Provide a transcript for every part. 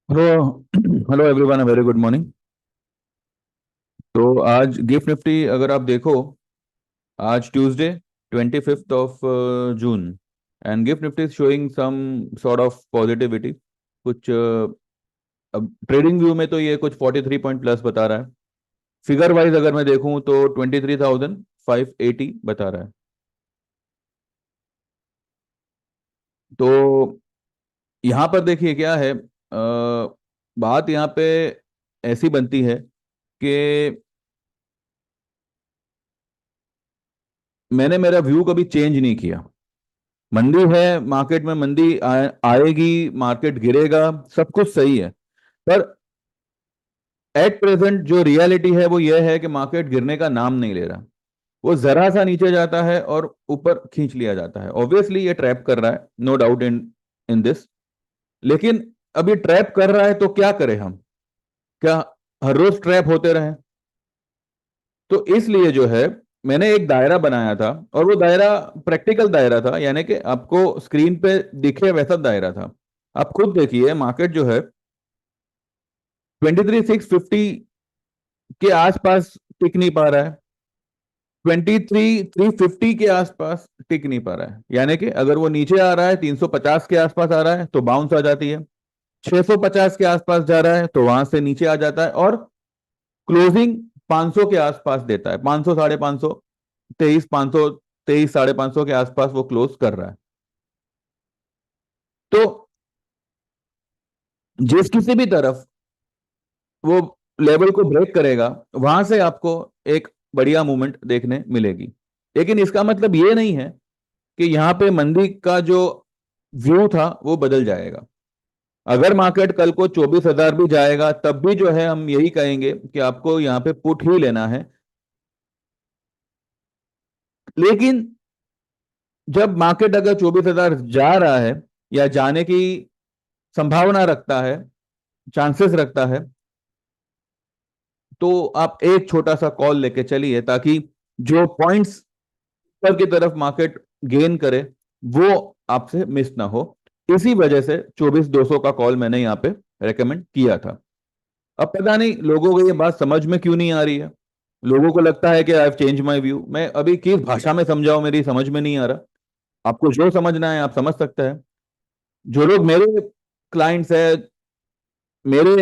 Hello. Hello everyone, very good morning. तो आज GIFT Nifty अगर आप देखो, आज Tuesday 25th of June, and GIFT Nifty is showing some sort of positivity. कुछ अब ट्रेडिंग व्यू में तो ये कुछ 43 पॉइंट प्लस बता रहा है। फिगर वाइज अगर मैं देखूं तो 23,580 बता रहा है। तो यहाँ पर देखिए क्या है, बात यहाँ पे ऐसी बनती है कि मैंने मेरा व्यू कभी चेंज नहीं किया। मंदी है, मार्केट में मंदी आएगी, मार्केट गिरेगा, सब कुछ सही है। पर एट प्रेजेंट जो रियलिटी है वो ये है कि मार्केट गिरने का नाम नहीं ले रहा। वो जरा सा नीचे जाता है और ऊपर खींच लिया जाता है। ऑब्वियसली ये ट्रैप कर रहा है, no doubt in in this. लेकिन अभी ट्रैप कर रहा है तो क्या करें हम? क्या हर रोज ट्रैप होते रहे? तो इसलिए जो है, मैंने एक दायरा बनाया था, और वो दायरा प्रैक्टिकल दायरा था, यानी कि आपको स्क्रीन पे दिखे वैसा दायरा था। आप खुद देखिए, मार्केट जो है 23,650 के आसपास टिक नहीं पा रहा है। 23,350 के आसपास टिक नहीं पा रहा है, यानी कि अगर वो नीचे आ रहा है, 350 के आसपास आ रहा है तो बाउंस आ जाती है। 650 के आसपास जा रहा है तो वहां से नीचे आ जाता है, और क्लोजिंग 500 के आसपास देता है। 500, 550, 523 550 के आसपास वो क्लोज कर रहा है। तो जिस किसी भी तरफ वो लेवल को ब्रेक करेगा, वहां से आपको एक बढ़िया मूवमेंट देखने मिलेगी। लेकिन इसका मतलब ये नहीं है कि यहां पे मंदी का जो व्यू था वो बदल जाएगा। अगर मार्केट कल को 24,000 भी जाएगा, तब भी जो है हम यही कहेंगे कि आपको यहां पे पुट ही लेना है। लेकिन जब मार्केट अगर 24,000 जा रहा है या जाने की संभावना रखता है, चांसेस रखता है, तो आप एक छोटा सा कॉल लेके चलिए, ताकि जो पॉइंट्स ऊपर की तरफ मार्केट गेन करे वो आपसे मिस ना हो। इसी वजह से 24,200 का कॉल मैंने यहाँ पे रेकमेंड किया था। अब पता नहीं लोगों को ये बात समझ में क्यों नहीं आ रही है। लोगों को लगता है कि I have change my view. मैं अभी किस भाषा में समझाऊं, मेरी समझ में नहीं आ रहा। आपको जो समझना है आप समझ सकते हैं। जो लोग मेरे क्लाइंट्स है, मेरे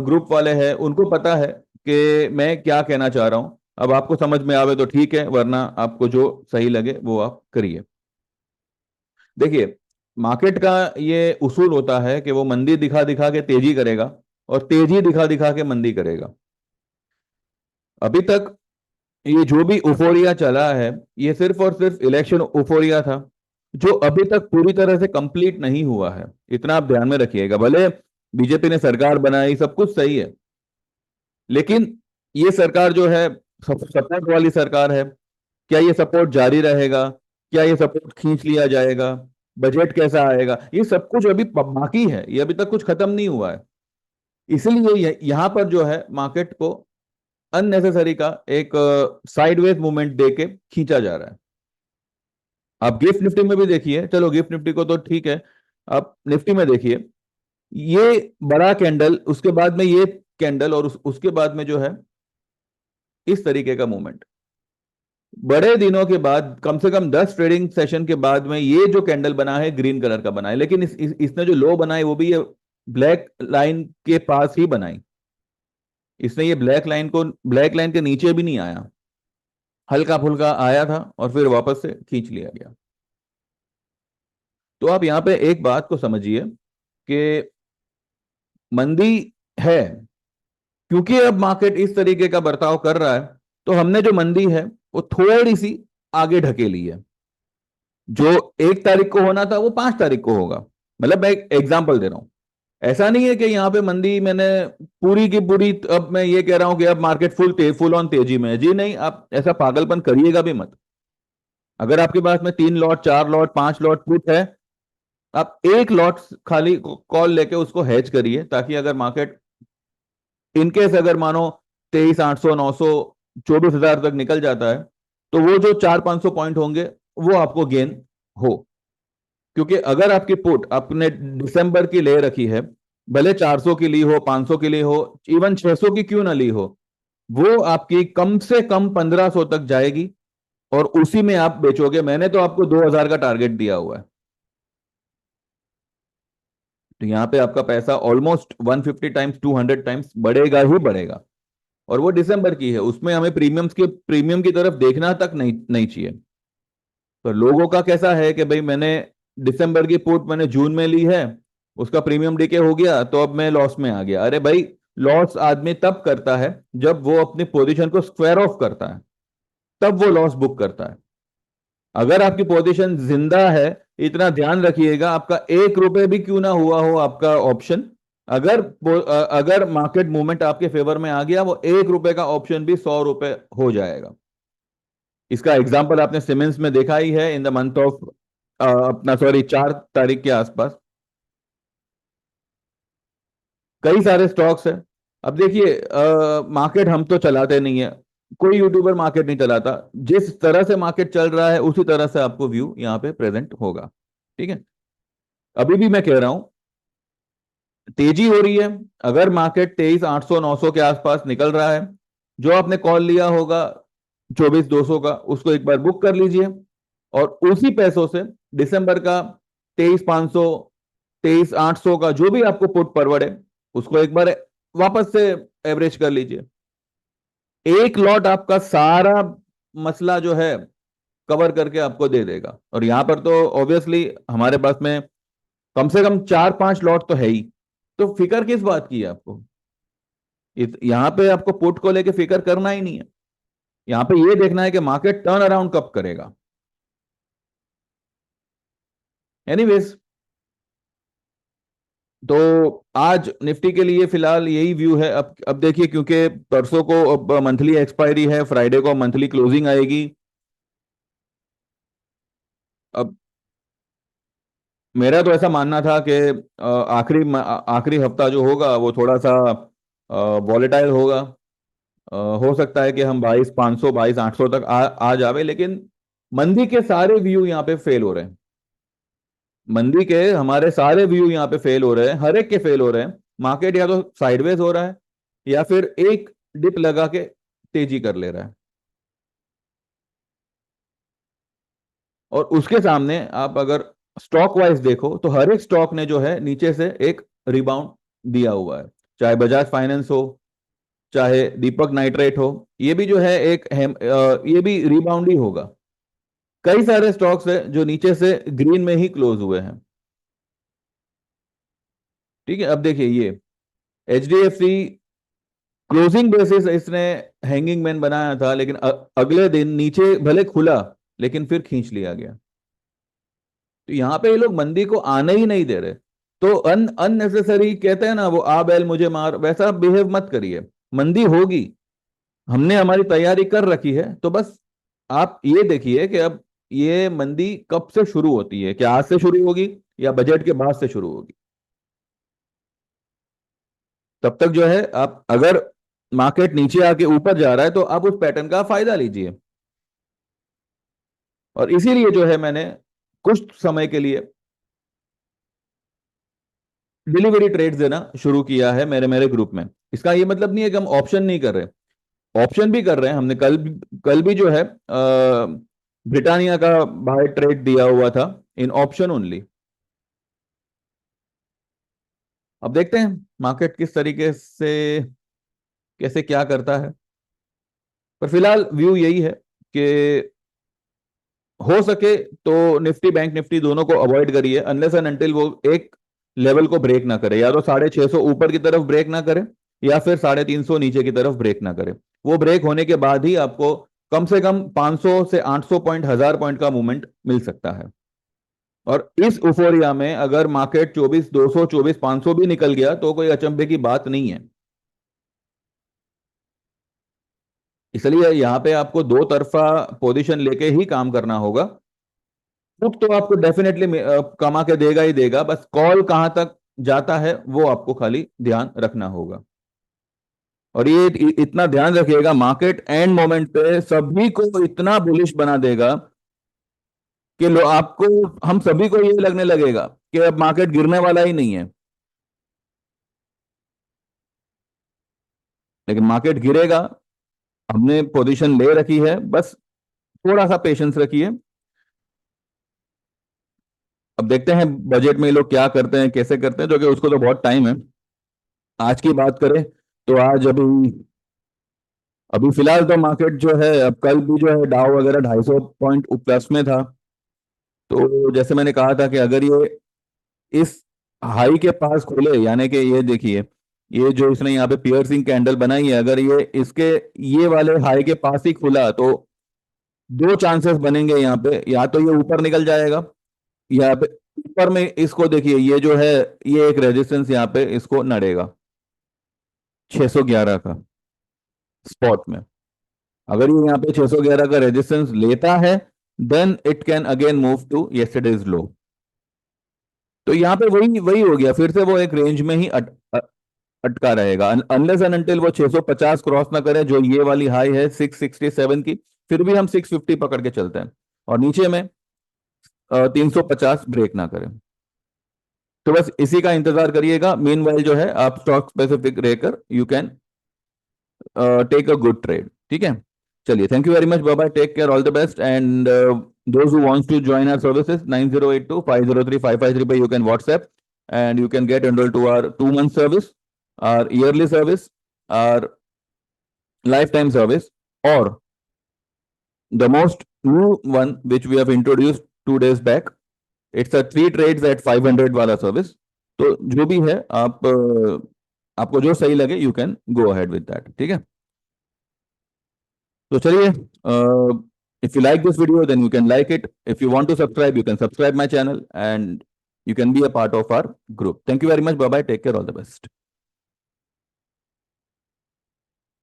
ग्रुप वाले हैं, उनको पता है कि मैं क्या कहना चाह रहा हूं। अब आपको समझ में आवे तो ठीक है, वरना आपको जो सही लगे वो आप करिए। देखिए, मार्केट का ये उसूल होता है कि वो मंदी दिखा दिखा के तेजी करेगा, और तेजी दिखा दिखा के मंदी करेगा। अभी तक ये जो भी उफोरिया चला है, ये सिर्फ और सिर्फ इलेक्शन उफोरिया था, जो अभी तक पूरी तरह से कंप्लीट नहीं हुआ है। इतना आप ध्यान में रखिएगा। भले बीजेपी ने सरकार बनाई, सब कुछ सही है, लेकिन ये सरकार जो है सपोर्ट वाली सरकार है। क्या ये सपोर्ट जारी रहेगा? क्या ये सपोर्ट खींच लिया जाएगा? बजट कैसा आएगा? ये सब कुछ अभी बाकी है, ये अभी तक कुछ खत्म नहीं हुआ है। इसलिए यहां पर जो है मार्केट को अननेसेसरी का एक साइडवेज मूवमेंट दे के खींचा जा रहा है। आप गिफ्ट निफ्टी में भी देखिए, चलो गिफ्ट निफ्टी को तो ठीक है, आप निफ्टी में देखिए। ये बड़ा कैंडल, उसके बाद में ये कैंडल, और उसके बाद में जो है इस तरीके का मूवमेंट, बड़े दिनों के बाद, कम से कम 10 ट्रेडिंग सेशन के बाद में ये जो कैंडल बना है ग्रीन कलर का बना है। लेकिन इसने जो लो बनाई वो भी ये ब्लैक लाइन के पास ही बनाई। इसने ये ब्लैक लाइन के नीचे भी नहीं आया, हल्का फुल्का आया था और फिर वापस से खींच लिया गया। तो आप यहाँ पे एक बात को समझिए कि मंदी है, क्योंकि अब मार्केट इस तरीके का बर्ताव कर रहा है, तो हमने जो मंदी है वो थोड़ी सी आगे ढकेली है। जो 1 तारीख को होना था वो 5 तारीख को होगा। मतलब मैं एक एग्जाम्पल दे रहा हूं। ऐसा नहीं है कि यहाँ पे मंदी मैंने पूरी की पूरी, अब मैं ये कह रहा हूं कि अब मार्केट फुल ऑन तेजी में है। जी नहीं, आप ऐसा पागलपन करिएगा भी मत। अगर आपके पास में 3 लॉट, 4 लॉट, 5 लॉट पुट है, आप एक लॉट खाली कॉल लेके उसको हेज करिए, ताकि अगर मार्केट इनकेस अगर मानो 23,800, 900, 24,000 तक निकल जाता है, तो वो जो 400-500 पॉइंट होंगे वो आपको गेन हो। क्योंकि अगर आपकी पुट आपने दिसंबर की ले रखी है, भले 400 की ली हो, 500 की ली हो, इवन 600 की क्यों ना ली हो, वो आपकी कम से कम 1500 तक जाएगी और उसी में आप बेचोगे। मैंने तो आपको 2000 का टारगेट दिया हुआ है, तो यहां पे आपका पैसा ऑलमोस्ट 150 टाइम्स 200 टाइम्स बढ़ेगा ही बढ़ेगा। और वो दिसंबर की है, उसमें हमें प्रीमियम की तरफ देखना तक नहीं नहीं चाहिए। तो लोगों का कैसा है कि भाई मैंने दिसंबर की पुट मैंने जून में ली है, उसका प्रीमियम डीके हो गया तो अब मैं लॉस में आ गया। अरे भाई, लॉस आदमी तब करता है जब वो अपनी पोजीशन को स्क्वायर ऑफ करता है, तब वो लॉस बुक करता है। अगर आपकी पोजीशन जिंदा है, इतना ध्यान रखिएगा, आपका 1 रुपए भी क्यों ना हुआ हो आपका ऑप्शन, अगर अगर मार्केट मूवमेंट आपके फेवर में आ गया, वो 1 रुपए का ऑप्शन भी 100 रुपए हो जाएगा। इसका एग्जाम्पल आपने सीमेंस में देखा ही है इन द मंथ ऑफ अपना सॉरी 4 तारीख के आसपास। कई सारे स्टॉक्स हैं। अब देखिए, मार्केट हम तो चलाते नहीं है, कोई यूट्यूबर मार्केट नहीं चलाता, जिस तरह से मार्केट चल रहा है उसी तरह से आपको व्यू यहाँ पे प्रेजेंट होगा। ठीक है, अभी भी मैं कह रहा हूं तेजी हो रही है। अगर मार्केट 23,800 900 के आसपास निकल रहा है, जो आपने कॉल लिया होगा 24,200 का, उसको एक बार बुक कर लीजिए और उसी पैसों से दिसंबर का 23,500 23,800 का जो भी आपको पुट फॉरवर्ड है, उसको एक बार वापस से एवरेज कर लीजिए। एक लॉट आपका सारा मसला जो है कवर करके आपको दे देगा। और यहां पर तो ऑब्वियसली हमारे पास में कम से कम 4-5 लॉट तो है ही, तो फिक्र किस बात की है आपको? यहां पे आपको पुट को लेके फिक्र करना ही नहीं है। यहां पे ये देखना है कि मार्केट टर्न अराउंड कब करेगा। एनीवेज, तो आज निफ्टी के लिए फिलहाल यही व्यू है। अब देखिए, क्योंकि परसों को अब मंथली एक्सपायरी है, फ्राइडे को मंथली क्लोजिंग आएगी। अब मेरा तो ऐसा मानना था कि आखिरी हफ्ता जो होगा वो थोड़ा सा वॉलेटाइल होगा। हो सकता है कि हम 22,500 22,800 तक आ जावे, लेकिन मंदी के सारे व्यू यहाँ पे फेल हो रहे हैं। मंदी के हमारे सारे व्यू यहाँ पे फेल हो रहे हैं, हर एक के फेल हो रहे हैं। मार्केट या तो साइडवेज हो रहा है या फिर एक डिप लगा के तेजी कर ले रहा है। और उसके सामने आप अगर स्टॉक वाइज देखो तो हर एक स्टॉक ने जो है नीचे से एक रिबाउंड दिया हुआ है। चाहे बजाज फाइनेंस हो, चाहे दीपक नाइट्रेट हो, ये भी जो है ये भी रिबाउंड ही होगा। कई सारे स्टॉक्स है जो नीचे से ग्रीन में ही क्लोज हुए हैं। ठीक है, अब देखिए ये HDFC क्लोजिंग बेसिस इसने हैंगिंग मैन बनाया था, लेकिन अगले दिन नीचे भले खुला लेकिन फिर खींच लिया गया। तो यहां पे ये लोग मंदी को आने ही नहीं दे रहे। तो अननेसेसरी कहते हैं ना, वो आ बैल मुझे मार, वैसा बिहेव मत करिए। मंदी होगी, हमने हमारी तैयारी कर रखी है, तो बस आप ये देखिए कि अब ये मंदी कब से शुरू होती है, क्या आज से शुरू होगी या बजट के बाद से शुरू होगी। तब तक जो है आप अगर मार्केट नीचे आके ऊपर जा रहा है तो आप उस पैटर्न का फायदा लीजिए। और इसीलिए जो है मैंने कुछ समय के लिए डिलीवरी ट्रेड्स देना शुरू किया है मेरे मेरे ग्रुप में। इसका ये मतलब नहीं है कि हम ऑप्शन नहीं कर रहे, ऑप्शन भी कर रहे हैं। हमने कल भी जो है ब्रिटानिया का बाय ट्रेड दिया हुआ था इन ऑप्शन ओनली। अब देखते हैं मार्केट किस तरीके से कैसे क्या करता है। पर फिलहाल व्यू यही है कि हो सके तो निफ्टी बैंक निफ्टी दोनों को अवॉइड करिए, अनलेस एंड अनटिल वो एक लेवल को ब्रेक ना करे। या तो 650 ऊपर की तरफ ब्रेक ना करे या फिर 350 नीचे की तरफ ब्रेक ना करे। वो ब्रेक होने के बाद ही आपको कम से कम 500 से 800 पॉइंट 1000 पॉइंट का मूवमेंट मिल सकता है। और इस उफोरिया में अगर मार्केट 24,200 24,500 भी निकल गया तो कोई अचंभे की बात नहीं है। इसलिए यहां पे आपको दो तरफा पोजीशन लेके ही काम करना होगा। पुट तो आपको डेफिनेटली कमा के देगा ही देगा, बस कॉल कहां तक जाता है वो आपको खाली ध्यान रखना होगा। और ये इतना ध्यान रखिएगा, मार्केट एंड मोमेंट पे सभी को इतना बुलिश बना देगा कि आपको हम सभी को ये लगने लगेगा कि अब मार्केट गिरने वाला ही नहीं है। लेकिन मार्केट गिरेगा, हमने पोजीशन ले रखी है, बस थोड़ा सा पेशेंस रखिए। अब देखते हैं बजट में ये लोग क्या करते हैं, कैसे करते हैं, जो कि उसको तो बहुत टाइम है। आज की बात करें तो आज अभी अभी फिलहाल तो मार्केट जो है, अब कल भी जो है डाउ वगैरह 250 पॉइंट प्लस में था। तो जैसे मैंने कहा था कि अगर ये इस हाई के पास खुले, यानी कि ये देखिए, ये जो इसने यहाँ पे पियर्सिंग कैंडल बनाई है, अगर ये इसके ये वाले हाई के पास ही खुला तो दो चांसेस बनेंगे यहाँ पे, या तो ये ऊपर निकल जाएगा, यहाँ पे ऊपर में इसको देखिए, ये जो है ये एक रेजिस्टेंस यहाँ पे इसको नड़ेगा 611 का स्पॉट में। अगर ये यहाँ पे 611 का रेजिस्टेंस लेता है, then it can again move to yesterday's low. तो यहाँ पे वही वही हो गया, फिर से वो एक रेंज में ही अटका रहेगा, अनलेस एंड अनटिल वो 650 क्रॉस ना करे, जो ये वाली हाई है 667 की। फिर भी हम 650 पकड़ के चलते हैं, और नीचे में 350 ब्रेक ना करें। तो बस इसी का इंतजार करिएगा। मीनवाइल जो है आप स्टॉक स्पेसिफिक रहकर you can take a good trade, ठीक है। चलिए, thank you very much, bye bye, take care, all the best. And those who wants to join our services, 9082503553 by you can WhatsApp, and you can get enrolled to our 2 month service, our yearly service, our lifetime service, or the most new one which we have introduced 2 days back. It's a 3 trades at 500 वाला service. तो जो भी है आप आपको जो सही लगे you can go ahead with that, ठीक है। तो चलिए, if you like this video then you can like it. If you want to subscribe, you can subscribe my channel, and you can be a part of our group. Thank you very much. Bye bye, take care, all the best.